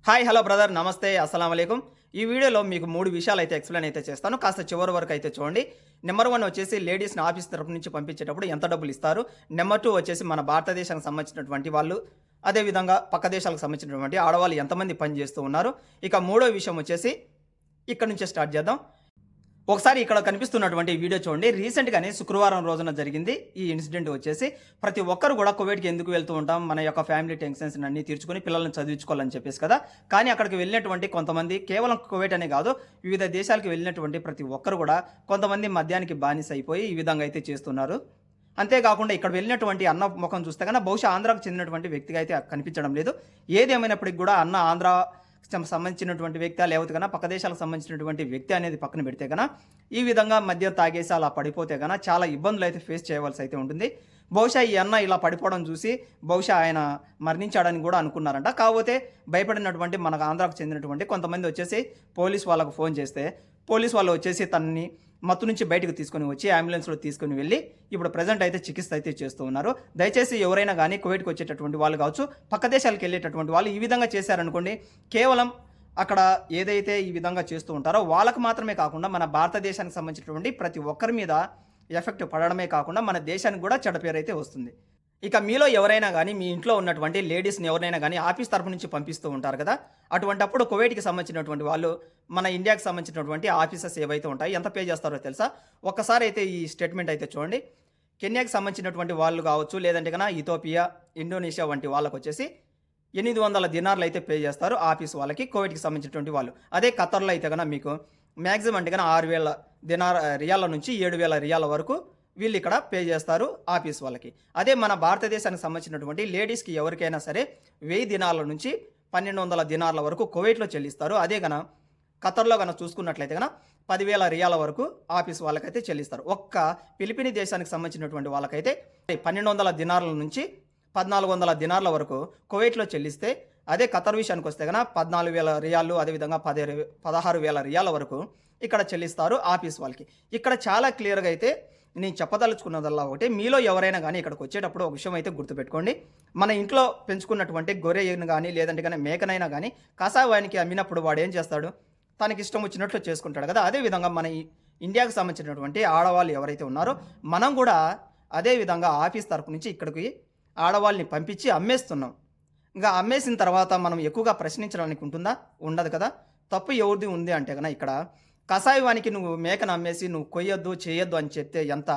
Hi hello brother, నమస్తే, అస్సలం అయికం. ఈ వీడియోలో మీకు 3 విషయాలు అయితే ఎక్స్‌ప్లెయిన్ అయితే చేస్తాను. కాస్త చివరి వరకు అయితే చూడండి. నెంబర్ 1 వచ్చేసి లేడీస్‌ని ఆఫీస్ తరపు నుంచి పంపించేటప్పుడు ఎంత డబ్బులు ఇస్తారు. నెంబర్ 2 వచ్చేసి మన భారతదేశానికి సంబంధించినటువంటి వాళ్ళు, అదే విధంగా పక్క దేశాలకు సంబంధించినటువంటి ఆడవాళ్ళు ఎంతమంది పని చేస్తూ ఉన్నారు. ఇక మూడో విషయం వచ్చేసి ఇక్కడ నుంచే స్టార్ట్ చేద్దాం. ఒకసారి ఇక్కడ కనిపిస్తున్నటువంటి వీడియో చూడండి. రీసెంట్‌గానే శుక్రవారం రోజున జరిగింది ఈ ఇన్సిడెంట్ వచ్చేసి. ప్రతి ఒక్కరు కూడా కువైట్‌కి ఎందుకు వెళ్తూ ఉంటాం, మన యొక్క ఫ్యామిలీ టెన్షన్స్ అన్నీ తీర్చుకొని పిల్లల్ని చదివించుకోవాలని చెప్పేసి కదా. కానీ అక్కడికి వెళ్ళినటువంటి కొంతమంది, కేవలం కువైట్ అనే కాదు, వివిధ దేశాలకు వెళ్ళినటువంటి ప్రతి ఒక్కరు కూడా కొంతమంది మద్యానికి బానిస అయిపోయి ఈ విధంగా అయితే చేస్తున్నారు. అంతేకాకుండా ఇక్కడ వెళ్ళినటువంటి అన్న ముఖం చూస్తే కన్నా బహుశా ఆంధ్రాకు చెందినటువంటి వ్యక్తిగా అయితే కనిపించడం లేదు. ఏదేమైనప్పటికీ కూడా అన్న ఆంధ్ర సంబంధించినటువంటి వ్యక్తి, లేకపోతే కన్నా పక్క దేశాలకు సంబంధించినటువంటి వ్యక్తి అనేది పక్కన పెడితే కన్నా ఈ విధంగా మద్యం తాగేసి అలా పడిపోతే కన్నా చాలా ఇబ్బందులు అయితే ఫేస్ చేయవలసి అయితే ఉంటుంది. బహుశా ఈ అన్న ఇలా పడిపోవడం చూసి బహుశా ఆయన మరణించాడని కూడా అనుకున్నారంట. కాకపోతే భయపడినటువంటి మనకు ఆంధ్రాకు చెందినటువంటి కొంతమంది వచ్చేసి పోలీస్ వాళ్ళకు ఫోన్ చేస్తే పోలీస్ వాళ్ళు వచ్చేసి తనని మత్తు నుంచి బయటకు తీసుకొని వచ్చి అంబులెన్స్లో తీసుకొని వెళ్ళి ఇప్పుడు ప్రజెంట్ అయితే చికిత్స అయితే చేస్తూ ఉన్నారు. దయచేసి ఎవరైనా కానీ కువైట్కి వచ్చేటటువంటి వాళ్ళు కావచ్చు, పక్క దేశాలకు వెళ్ళేటటువంటి వాళ్ళు ఈ విధంగా చేశారనుకోండి, కేవలం అక్కడ ఏదైతే ఈ విధంగా చేస్తూ ఉంటారో వాళ్ళకు మాత్రమే కాకుండా మన భారతదేశానికి సంబంధించినటువంటి ప్రతి ఒక్కరి మీద ఎఫెక్ట్ పడడమే కాకుండా మన దేశానికి కూడా చెడ్డ పేరు అయితే వస్తుంది. ఇక మీలో ఎవరైనా కానీ మీ ఇంట్లో ఉన్నటువంటి లేడీస్ని ఎవరైనా కానీ ఆఫీస్ తరపు నుంచి పంపిస్తూ ఉంటారు కదా. అటువంటప్పుడు కువైట్కి సంబంధించినటువంటి వాళ్ళు మన ఇండియాకి సంబంధించినటువంటి ఆఫీసెస్ ఏవైతే ఉంటాయి ఎంత పే చేస్తారో తెలుసా? ఒక్కసారి అయితే ఈ స్టేట్మెంట్ అయితే చూడండి. కెన్యాకి సంబంధించినటువంటి వాళ్ళు కావచ్చు, లేదంటే కన్నా ఇథియోపియా, ఇండోనేషియా వంటి వాళ్ళకు వచ్చేసి 800 దినార్లు అయితే పే చేస్తారు ఆఫీస్ వాళ్ళకి, కువైట్కి సంబంధించినటువంటి వాళ్ళు. అదే ఖతర్లో అయితే కన్నా మీకు మ్యాక్సిమం అంటే కన్నా 6000 రియాల నుంచి 7000 రియాల వరకు వీళ్ళు ఇక్కడ పే చేస్తారు ఆఫీస్ వాళ్ళకి. అదే మన భారతదేశానికి సంబంధించినటువంటి లేడీస్కి ఎవరికైనా సరే 1000 దినార్ల నుంచి 1200 దినార్ల వరకు కువైట్లో చెల్లిస్తారు. అదే కన్నా ఖతర్లో కన్నా చూసుకున్నట్లయితే కన్నా 10,000 రియాల వరకు ఆఫీస్ వాళ్ళకైతే చెల్లిస్తారు. ఒక్క ఫిలిపిని దేశానికి సంబంధించినటువంటి వాళ్ళకైతే 1200 దినార్ల నుంచి 1400 దినార్ల వరకు కువైట్లో చెల్లిస్తే, అదే ఖతర్ విషయానికి వస్తే కన్నా 14,000 రియాలు, అదేవిధంగా 16,000 రియాల వరకు ఇక్కడ చెల్లిస్తారు ఆఫీస్ వాళ్ళకి. ఇక్కడ చాలా క్లియర్గా అయితే నేను చెప్పదలుచుకున్నదల్లా ఒకటి, మీలో ఎవరైనా కానీ ఇక్కడికి వచ్చేటప్పుడు ఒక విషయం అయితే గుర్తుపెట్టుకోండి. మన ఇంట్లో పెంచుకున్నటువంటి గొర్రెను కానీ, లేదంటే కానీ మేకనైనా కానీ కసావానికి అమ్మినప్పుడు వాడు ఏం చేస్తాడు, తనకి ఇష్టం వచ్చినట్లు చేసుకుంటాడు కదా. అదేవిధంగా మన ఇండియాకు సంబంధించినటువంటి ఆడవాళ్ళు ఎవరైతే ఉన్నారో మనం కూడా అదే విధంగా ఆఫీస్ తరపు నుంచి ఇక్కడికి ఆడవాళ్ళని పంపించి అమ్మేస్తున్నాం. ఇంకా అమ్మేసిన తర్వాత మనం ఎక్కువగా ప్రశ్నించడానికి ఉంటుందా? ఉండదు కదా. తప్పు ఎవరిది ఉంది అంటే కన్నా ఇక్కడ కషాయవానికి నువ్వు మేకను అమ్మేసి నువ్వు కొయ్యొద్దు చేయొద్దు అని చెప్తే ఎంత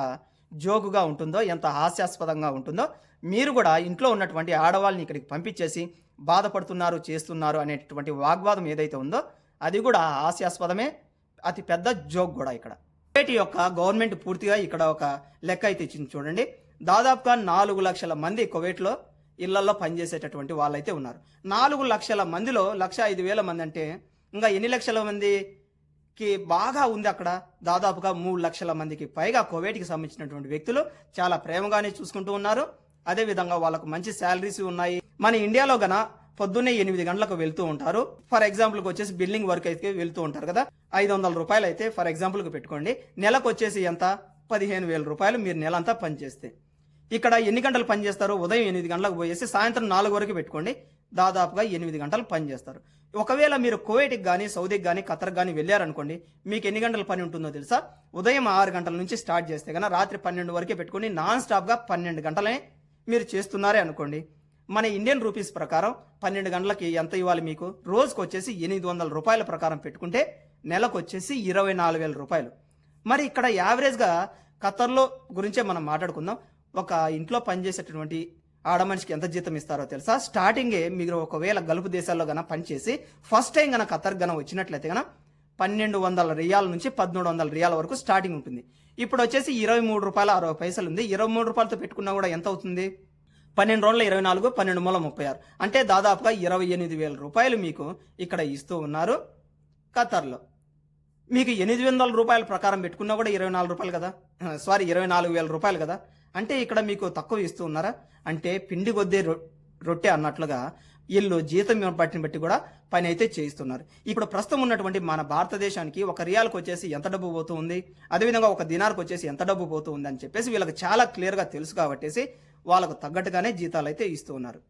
జోకుగా ఉంటుందో, ఎంత హాస్యాస్పదంగా ఉంటుందో, మీరు కూడా ఇంట్లో ఉన్నటువంటి ఆడవాళ్ళని ఇక్కడికి పంపించేసి బాధపడుతున్నారు, చేస్తున్నారు అనేటటువంటి వాగ్వాదం ఏదైతే ఉందో అది కూడా హాస్యాస్పదమే, అతి పెద్ద జోక్ కూడా. ఇక్కడ కువైట్ యొక్క గవర్నమెంట్ పూర్తిగా ఇక్కడ ఒక లెక్క అయితే ఇచ్చింది చూడండి. దాదాపుగా 4 లక్షల మంది కువైట్లో ఇళ్లలో పనిచేసేటటువంటి వాళ్ళైతే ఉన్నారు. 4 లక్షల మందిలో 1,05,000 మంది అంటే ఇంకా ఎన్ని లక్షల మందికి బాగా ఉంది అక్కడ? దాదాపుగా 3 లక్షల మందికి పైగా కువైట్కి సంబంధించినటువంటి వ్యక్తులు చాలా ప్రేమగానే చూసుకుంటూ ఉన్నారు. అదేవిధంగా వాళ్ళకు మంచి శాలరీస్ ఉన్నాయి. మన ఇండియాలో గన పొద్దున్నే 8 గంటలకు వెళ్తూ ఉంటారు. ఫర్ ఎగ్జాంపుల్కి వచ్చేసి బిల్డింగ్ వర్క్ అయితే వెళ్తూ ఉంటారు కదా. 500 రూపాయలు అయితే ఫర్ ఎగ్జాంపుల్కి పెట్టుకోండి. నెలకు వచ్చేసి ఎంత? 15,000 రూపాయలు మీరు నెలంతా పనిచేస్తే. ఇక్కడ ఎన్ని గంటలు పనిచేస్తారు? ఉదయం 8 గంటలకు పోయేసి సాయంత్రం 4 వరకు పెట్టుకోండి, దాదాపుగా 8 గంటలు పనిచేస్తారు. ఒకవేళ మీరు కువైట్కి కానీ, సౌదీకి కానీ, ఖతర్కి కానీ వెళ్ళారనుకోండి, మీకు ఎన్ని గంటల పని ఉంటుందో తెలుసా? ఉదయం 6 గంటల నుంచి స్టార్ట్ చేస్తే కన్నా రాత్రి 12 వరకే పెట్టుకుని నాన్ స్టాప్గా 12 గంటలనే మీరు చేస్తున్నారే అనుకోండి. మన ఇండియన్ రూపీస్ ప్రకారం 12 గంటలకి ఎంత ఇవ్వాలి మీకు? రోజుకు వచ్చేసి 800 రూపాయల ప్రకారం పెట్టుకుంటే నెలకు వచ్చేసి 24,000 రూపాయలు. మరి ఇక్కడ యావరేజ్గా ఖతర్లో గురించే మనం మాట్లాడుకుందాం. ఒక ఇంట్లో పనిచేసేటటువంటి ఆడమనిషికి ఎంత జీతం ఇస్తారో తెలుసా? స్టార్టింగే మీరు ఒకవేళ గల్ఫ్ దేశాల్లో గన పనిచేసి ఫస్ట్ టైం గన ఖతర్ గన వచ్చినట్లయితే గన 1,200 రియాల నుంచి 1,300 రియాల వరకు స్టార్టింగ్ ఉంటుంది. ఇప్పుడు వచ్చేసి 23 రూపాయల 60 పైసలు ఉంది. 23 రూపాయలతో పెట్టుకున్నా కూడా ఎంత అవుతుంది? 12 రోజుల 24, 12 మూల 36, అంటే దాదాపుగా 28,000 రూపాయలు మీకు ఇక్కడ ఇస్తూ ఉన్నారు ఖతర్లో. మీకు 800 రూపాయల ప్రకారం పెట్టుకున్నా కూడా 24 రూపాయలు కదా, 24,000 రూపాయలు కదా. అంటే ఇక్కడ మీకు తక్కువ ఇస్తూ ఉన్నారా? అంటే పిండి కొద్దే రొట్టె అన్నట్లుగా వీళ్ళు జీతం బట్టి కూడా పని అయితే చేయిస్తున్నారు. ఇప్పుడు ప్రస్తుతం ఉన్నటువంటి మన భారతదేశానికి ఒక రియాల్కి వచ్చేసి ఎంత డబ్బు పోతూ ఉంది, అదేవిధంగా ఒక దినార్కి వచ్చేసి ఎంత డబ్బు పోతూ ఉంది అని చెప్పేసి వీళ్ళకి చాలా క్లియర్గా తెలుసు కాబట్టేసి వాళ్ళకు తగ్గట్టుగానే జీతాలు అయితే ఇస్తూ ఉన్నారు.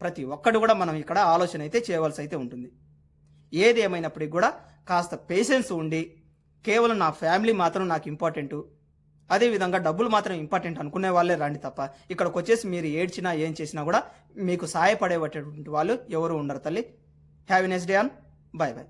ప్రతి ఒక్కడు కూడా మనం ఇక్కడ ఆలోచన అయితే చేయవలసి అయితే ఉంటుంది. ఏది ఏమైనప్పటికీ కూడా కాస్త పేషెన్స్ ఉండి కేవలం నా ఫ్యామిలీ మాత్రం నాకు ఇంపార్టెంటు, అదేవిధంగా డబ్బులు మాత్రం ఇంపార్టెంట్ అనుకునే వాళ్ళే రండి తప్ప ఇక్కడికి వచ్చేసి మీరు ఏడ్చినా ఏం చేసినా కూడా మీకు సహాయపడేటటువంటి వాళ్ళు ఎవరు ఉండరు తల్లి. Have a nice day on. Bye bye.